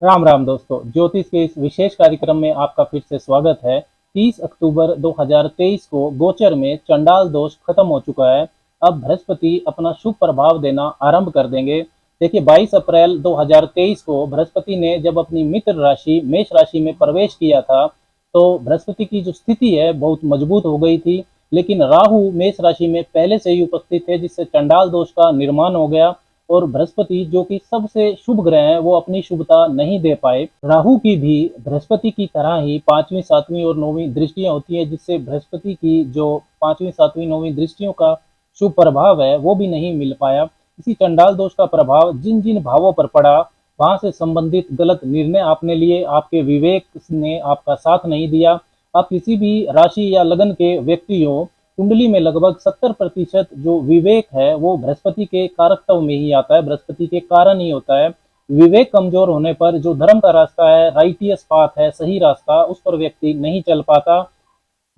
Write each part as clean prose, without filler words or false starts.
राम राम दोस्तों, ज्योतिष के इस विशेष कार्यक्रम में आपका फिर से स्वागत है। 30 अक्टूबर 2023 को गोचर में चंडाल दोष खत्म हो चुका है। अब बृहस्पति अपना शुभ प्रभाव देना आरंभ कर देंगे। देखिए, 22 अप्रैल 2023 को बृहस्पति ने जब अपनी मित्र राशि मेष राशि में प्रवेश किया था, तो बृहस्पति की जो स्थिति है बहुत मजबूत हो गई थी। लेकिन राहु मेष राशि में पहले से ही उपस्थित थे, जिससे चंडाल दोष का निर्माण हो गया और बृहस्पति जो कि सबसे शुभ ग्रह है वो अपनी शुभता नहीं दे पाए। राहु की भी बृहस्पति की तरह ही पांचवी सातवीं और नौवीं दृष्टियां होती है, जिससे बृहस्पति की जो पांचवी सातवीं नौवीं दृष्टियों का शुभ प्रभाव है वो भी नहीं मिल पाया। इसी चंडाल दोष का प्रभाव जिन जिन भावों पर पड़ा, वहां से संबंधित गलत निर्णय आपने लिए, आपके विवेक ने आपका साथ नहीं दिया। आप किसी भी राशि या लगन के व्यक्ति हो, कुंडली में लगभग 70% जो विवेक है वो बृहस्पति के कारकत्व में ही आता है, बृहस्पति के कारण ही होता है। विवेक कमजोर होने पर जो धर्म का रास्ता है, राइटियस पाथ है, सही रास्ता, उस पर व्यक्ति नहीं चल पाता।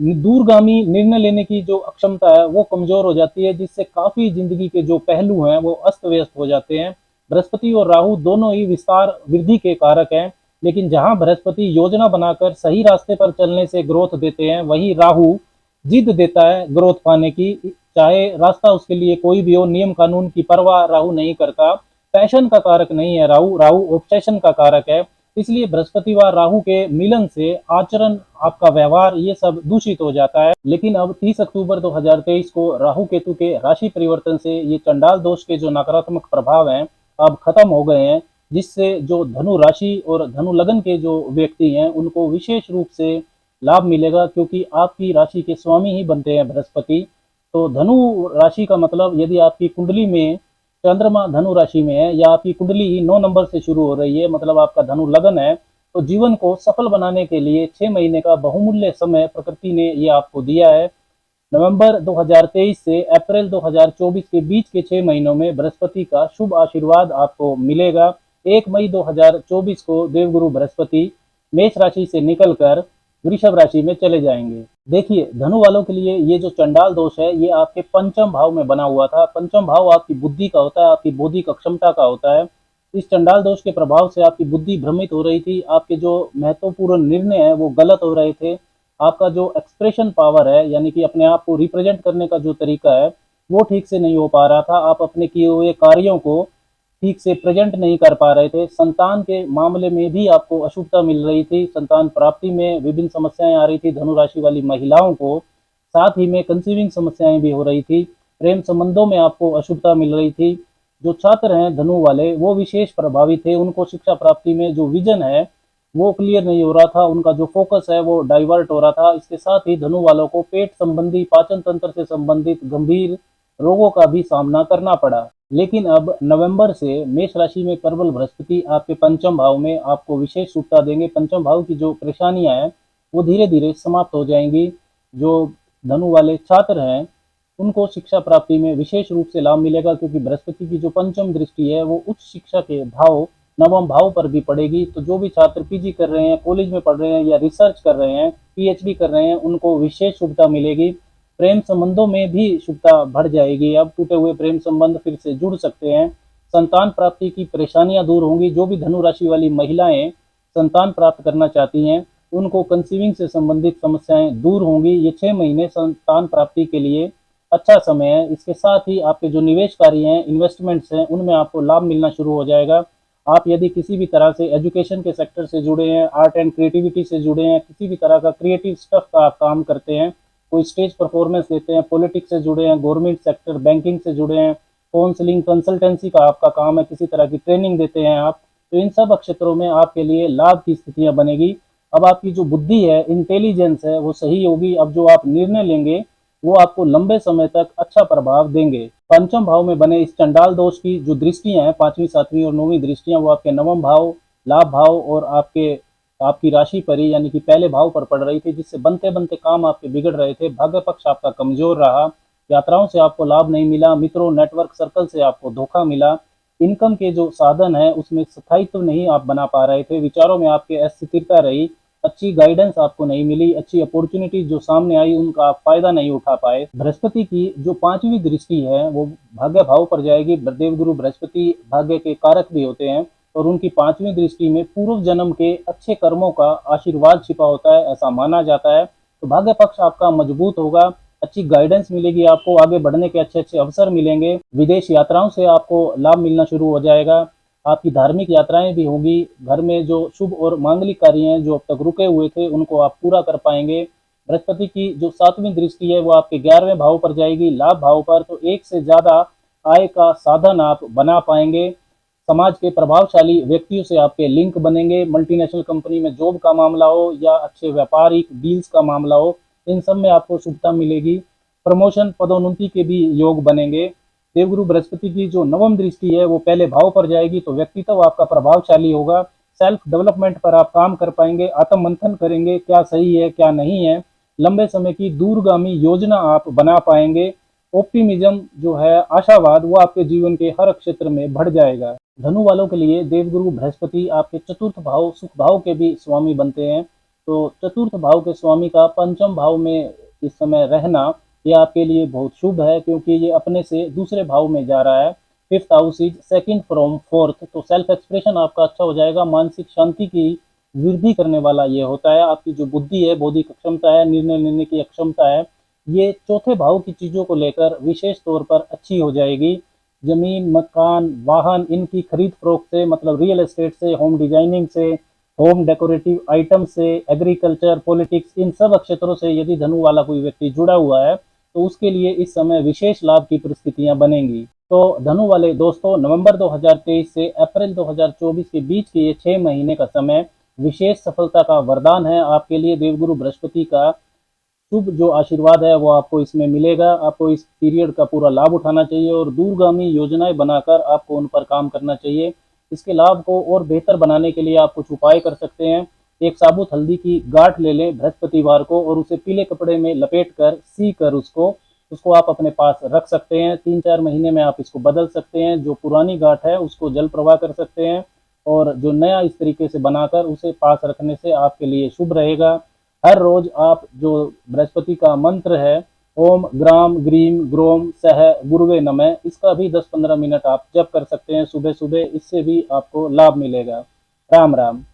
दूरगामी निर्णय लेने की जो अक्षमता है वो कमजोर हो जाती है, जिससे काफी जिंदगी के जो पहलू हैं वो अस्त व्यस्त हो जाते हैं। बृहस्पति और राहु दोनों ही विस्तार वृद्धि के कारक हैं, लेकिन जहां बृहस्पति योजना बनाकर सही रास्ते पर चलने से ग्रोथ देते हैं, वही राहु जिद देता है ग्रोथ पाने की। चाहे रास्ता उसके लिए कोई भी हो, नियम कानून की परवाह राहु नहीं करता। पैशन का कारक नहीं है राहु, राहु ऑब्सेशन का कारक है। इसलिए बृहस्पति व राहु के मिलन से आचरण, आपका व्यवहार, ये सब दूषित हो जाता है। लेकिन अब 30 अक्टूबर 2023 को राहु केतु के राशि परिवर्तन से ये चंडाल दोष के जो नकारात्मक प्रभाव हैं अब खत्म हो गए हैं, जिससे जो धनु राशि और धनु लगन के जो व्यक्ति हैं उनको विशेष रूप से लाभ मिलेगा, क्योंकि आपकी राशि के स्वामी ही बनते हैं बृहस्पति। तो धनु राशि का मतलब, यदि आपकी कुंडली में चंद्रमा धनु राशि में है या आपकी कुंडली ही 9 नंबर से शुरू हो रही है, मतलब आपका धनु लगन है, तो जीवन को सफल बनाने के लिए 6 महीने का बहुमूल्य समय प्रकृति ने ये आपको दिया है। नवंबर 2023 से अप्रैल 2024 के बीच के 6 महीनों में बृहस्पति का शुभ आशीर्वाद आपको मिलेगा। 1 मई 2024 को देवगुरु बृहस्पति मेष राशि से निकलकर वृषभ राशि में चले जाएंगे। देखिए, धनु वालों के लिए ये जो चंडाल दोष है ये आपके पंचम भाव में बना हुआ था। पंचम भाव आपकी बुद्धि का होता है, आपकी बौद्धिक क्षमता का होता है। इस चंडाल दोष के प्रभाव से आपकी बुद्धि भ्रमित हो रही थी, आपके जो महत्वपूर्ण निर्णय है वो गलत हो रहे थे। आपका जो एक्सप्रेशन पावर है, यानी कि अपने आप को रिप्रेजेंट करने का जो तरीका है वो ठीक से नहीं हो पा रहा था। आप अपने किए हुए कार्यों को ठीक से प्रेजेंट नहीं कर पा रहे थे। संतान के मामले में भी आपको अशुभता मिल रही थी, संतान प्राप्ति में विभिन्न समस्याएं आ रही थी धनु राशि वाली महिलाओं को। साथ ही में कंसीविंग समस्याएं भी हो रही थी। प्रेम संबंधों में आपको अशुभता मिल रही थी। जो छात्र हैं धनु वाले वो विशेष प्रभावित थे, उनको शिक्षा प्राप्ति में जो विजन है वो क्लियर नहीं हो रहा था, उनका जो फोकस है वो डाइवर्ट हो रहा था। इसके साथ ही धनु वालों को पेट संबंधी, पाचन तंत्र से संबंधित गंभीर रोगों का भी सामना करना पड़ा। लेकिन अब नवंबर से मेष राशि में प्रबल बृहस्पति आपके पंचम भाव में आपको विशेष शुभता देंगे। पंचम भाव की जो परेशानियां हैं वो धीरे धीरे समाप्त हो जाएंगी। जो धनु वाले छात्र हैं उनको शिक्षा प्राप्ति में विशेष रूप से लाभ मिलेगा, क्योंकि बृहस्पति की जो पंचम दृष्टि है वो उच्च शिक्षा के भाव नवम भाव पर भी पड़ेगी। तो जो भी छात्र पीजी कर रहे हैं, कॉलेज में पढ़ रहे हैं या रिसर्च कर रहे हैं, पीएचडी कर रहे हैं, उनको विशेष शुभता मिलेगी। प्रेम संबंधों में भी शुभता बढ़ जाएगी। अब टूटे हुए प्रेम संबंध फिर से जुड़ सकते हैं। संतान प्राप्ति की परेशानियां दूर होंगी। जो भी धनु राशि वाली महिलाएं संतान प्राप्त करना चाहती हैं उनको कंसीविंग से संबंधित समस्याएं दूर होंगी। ये 6 महीने संतान प्राप्ति के लिए अच्छा समय है। इसके साथ ही आपके जो निवेश कार्य हैं, इन्वेस्टमेंट्स हैं, उनमें आपको लाभ मिलना शुरू हो जाएगा। आप यदि किसी भी तरह से एजुकेशन के सेक्टर से जुड़े हैं, आर्ट एंड क्रिएटिविटी से जुड़े हैं, किसी भी तरह का क्रिएटिव स्टफ का आप काम करते हैं, कोई स्टेज परफॉर्मेंस देते हैं, पॉलिटिक्स से जुड़े हैं, गवर्नमेंट सेक्टर, बैंकिंग से जुड़े हैं, काउंसलिंग कंसल्टेंसी का आपका काम है, किसी तरह की ट्रेनिंग देते हैं आप, तो इन सब क्षेत्रों में आपके लिए लाभ की स्थितियां बनेगी। अब आपकी जो बुद्धि है, इंटेलिजेंस है, वो सही होगी। अब जो आप निर्णय लेंगे वो आपको लंबे समय तक अच्छा प्रभाव देंगे। पंचम भाव में बने इस चंडाल दोष की जो दृष्टियां हैं, पांचवी सातवीं और नौवीं दृष्टियां, वो आपके नवम भाव, लाभ भाव और आपकी राशि पर ही, यानी कि पहले भाव पर पड़ रही थी, जिससे बनते बनते काम आपके बिगड़ रहे थे। भाग्य पक्ष आपका कमजोर रहा, यात्राओं से आपको लाभ नहीं मिला, मित्रों नेटवर्क सर्कल से आपको धोखा मिला। इनकम के जो साधन है उसमें स्थायित्व नहीं आप बना पा रहे थे, विचारों में आपके अस्थिरता रही, अच्छी गाइडेंस आपको नहीं मिली, अच्छी अपॉर्चुनिटी जो सामने आई उनका आप फायदा नहीं उठा पाए। बृहस्पति की जो पांचवी दृष्टि है वो भाग्य भाव पर जाएगी। देवगुरु बृहस्पति भाग्य के कारक भी होते हैं, और उनकी पांचवी दृष्टि में पूर्व जन्म के अच्छे कर्मों का आशीर्वाद छिपा होता है, ऐसा माना जाता है। तो भाग्य पक्ष आपका मजबूत होगा, अच्छी गाइडेंस मिलेगी, आपको आगे बढ़ने के अच्छे अच्छे अवसर मिलेंगे। विदेश यात्राओं से आपको लाभ मिलना शुरू हो जाएगा। आपकी धार्मिक यात्राएं भी होगी। घर में जो शुभ और मांगलिक कार्य हैं जो अब तक रुके हुए थे उनको आप पूरा कर पाएंगे। बृहस्पति की जो सातवीं दृष्टि है वो आपके 11वें भाव पर जाएगी, लाभ भाव पर, तो एक से ज्यादा आय का साधन आप बना पाएंगे। समाज के प्रभावशाली व्यक्तियों से आपके लिंक बनेंगे। मल्टीनेशनल कंपनी में जॉब का मामला हो या अच्छे व्यापारिक डील्स का मामला हो, इन सब में आपको शुभता मिलेगी। प्रमोशन पदोन्नति के भी योग बनेंगे। देवगुरु बृहस्पति की जो नवम दृष्टि है वो पहले भाव पर जाएगी, तो व्यक्तित्व आपका प्रभावशाली होगा। सेल्फ डेवलपमेंट पर आप काम कर पाएंगे, आत्म मंथन करेंगे, क्या सही है क्या नहीं है। लंबे समय की दूरगामी योजना आप बना पाएंगे। ऑप्टिमिज्म जो है, आशावाद, वो आपके जीवन के हर क्षेत्र में बढ़ जाएगा। धनु वालों के लिए देवगुरु बृहस्पति आपके चतुर्थ भाव सुख भाव के भी स्वामी बनते हैं। तो चतुर्थ भाव के स्वामी का पंचम भाव में इस समय रहना ये आपके लिए बहुत शुभ है, क्योंकि ये अपने से दूसरे भाव में जा रहा है। Fifth house is second from fourth, तो सेल्फ एक्सप्रेशन आपका अच्छा हो जाएगा। मानसिक शांति की वृद्धि करने वाला ये होता है। आपकी जो बुद्धि है, बौद्धिक क्षमता है, निर्णय लेने की क्षमता है, ये चौथे भाव की चीजों को लेकर विशेष तौर पर अच्छी हो जाएगी। जमीन, मकान, वाहन, इनकी खरीद फरोख्त से, मतलब रियल एस्टेट से, होम डिजाइनिंग से, होम डेकोरेटिव आइटम से, एग्रीकल्चर, पॉलिटिक्स, इन सब क्षेत्रों से यदि धनु वाला कोई व्यक्ति जुड़ा हुआ है तो उसके लिए इस समय विशेष लाभ की परिस्थितियां बनेंगी। तो धनु वाले दोस्तों, नवंबर 2023 से अप्रैल 2024 के बीच के ये 6 महीने का समय विशेष सफलता का वरदान है आपके लिए। देवगुरु बृहस्पति का शुभ जो आशीर्वाद है वो आपको इसमें मिलेगा। आपको इस पीरियड का पूरा लाभ उठाना चाहिए और दूरगामी योजनाएं बनाकर आपको उन पर काम करना चाहिए। इसके लाभ को और बेहतर बनाने के लिए आप कुछ उपाय कर सकते हैं। एक साबुत हल्दी की गांठ ले लें बृहस्पतिवार को और उसे पीले कपड़े में लपेट कर सी कर उसको आप अपने पास रख सकते हैं। 3-4 महीने में आप इसको बदल सकते हैं। जो पुरानी गांठ है उसको जल प्रवाह कर सकते हैं और जो नया इस तरीके से बनाकर उसे पास रखने से आपके लिए शुभ रहेगा। हर रोज आप जो बृहस्पति का मंत्र है, ओम ग्राम ग्रीम ग्रोम सह गुरुवे नमः, इसका भी 10-15 मिनट आप जप कर सकते हैं सुबह सुबह। इससे भी आपको लाभ मिलेगा। राम राम।